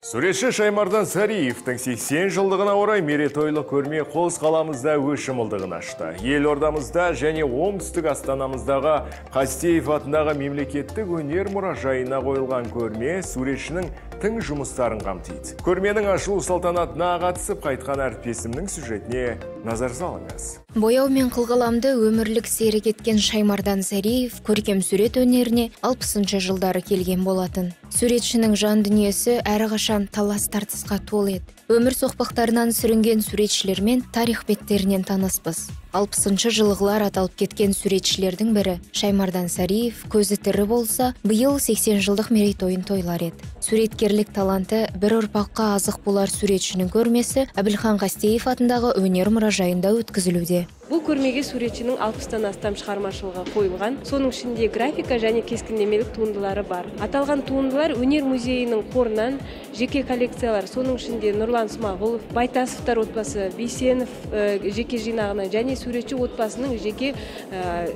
Суретші Шаймардан Сариевтің 80 жылдығына орай мерейтойлық көрме Қос қаламызда өшімілдігін ашты. Елордамызда және оңтүстік Астанамыздағы Қастеев атындағы мемлекеттік өнер мұражайына қойылған көрме суретшінің тың жұмыстарын қамтиды. Көрменің ашылу салтанатына қатысып қайтқан әріптесімнің сюжетіне назар салыңыз. Бояу мен қылғаламды өмірлік серік еткен Шаймардан Сариев көркем сурет өнеріне 60 жылдары келген болатын. Суретшінің жан дүниесі әрқашан талас тартысқа толы еді. Өмір соқпақтарынан сүрінген суретшілермен тарих беттерінен таныспыз. 60 жылғылар аталып кеткен суретшілердің бірі Шаймардан Сариев көзі тірі болса, биыл 80 жылдық мерейтойын тойлар еді. Суреткерлік таланты бір ұрпаққа азық болар суретшінің көрмесі Әбілхан Қастеев атындағы өнер мұражайында өткізілуде. Бұл көрмеге суретшінің 60-тан астам шығармашылығы қойылған. Соның ішінде графика және кескіндемелік туындылары бар. Аталған туындылар өнер музейінің қорынан жеке коллекциялар, соның ішінде Нұрлан Смағұлов, Байтасовтар отбасы, Бейсенов жеке жинағынан және суретші отбасының жеке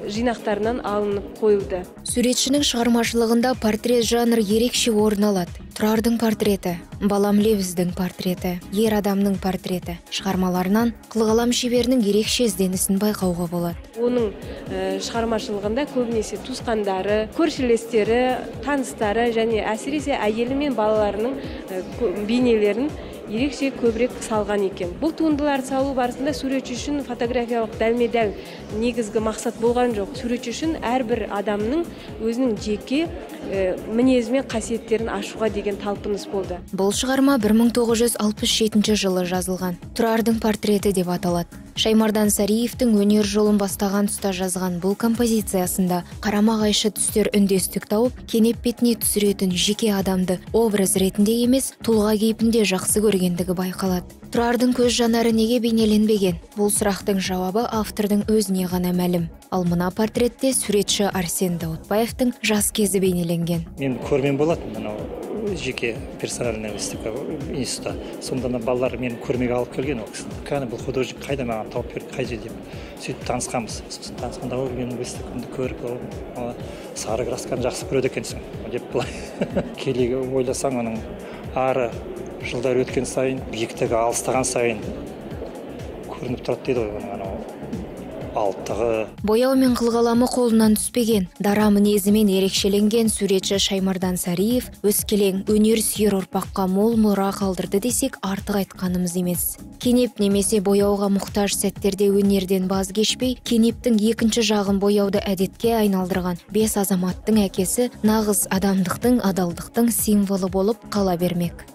жинақтарынан алынып қойылды. Суретшінің шығармашылығында портрет жанры ерекше орын алады. Тұрардың портреті, Балам Левіздің портреті, ер адамның портреті шығармаларынан қылғалам шеберінің ерекше ізденісін байқауға болады. Оның шығармашылығында көбінесе туысқандары, көршілестері, таныстары және әсіресе әйелі мен балаларының бейнелерін ерекше көбірек салған екен. Бұл туындылар салу барысында суретші үшін фотографиялық дәлме-дәл негізгі мақсат болған жоқ. Суретші үшін әрбір адамның өзінің жеке мінезі мен қасиеттерін ашуға деген талпыныс болды. Бұл шығарма 1967 жылы жазылған. Тұрардың портреті деп аталады. Шаймардан Сариевтің өнер жолын бастаған тұста жазған бұл композициясында қарама-қайшы түстер үндестік тауып, кенеп бетіне түсіретін жеке адамды образ ретінде емес, тұлға кейпінде жақсы көргендігі байқалады. Тұрардың көз жанары неге бейнеленбеген? Бұл сұрақтың жауабы автордың өзіне ғана мәлім. Ал мына портретте суретші Арсен Даутбаевтың жас кезі бейнеленген. Мен көрмен болатын, жеке персональный выставка института. Сонда балалар мені көрмеге алып келген ол кісі. Кәні бұл художник қайда маған тауып берді, қай жерде? Сөйтіп танысқанбыз. Сосын танысқанда менің выставкамды көріп, сары красканы жақсы көреді екенсің деп былай. Келеге ойласаң, оның ары жылдар өткен сайын, биіктігі алыстаған сайын көрініп тұрады дейді ғой, алыптығы. Бояу мен қылғаламы қолынан түспеген, дара мінезімен ерекшеленген суретші Шаймардан Сариев өскелең өнер сүйер ұрпаққа мол мұра қалдырды десек артық айтқанымыз емес. Кенеп немесе бояуға мұқтаж сәттерде өнерден баз кешпей, кенептің екінші жағын бояуды әдетке айналдырған 5 азаматтың әкесі нағыз адамдықтың, адалдықтың символы болып қала бермек.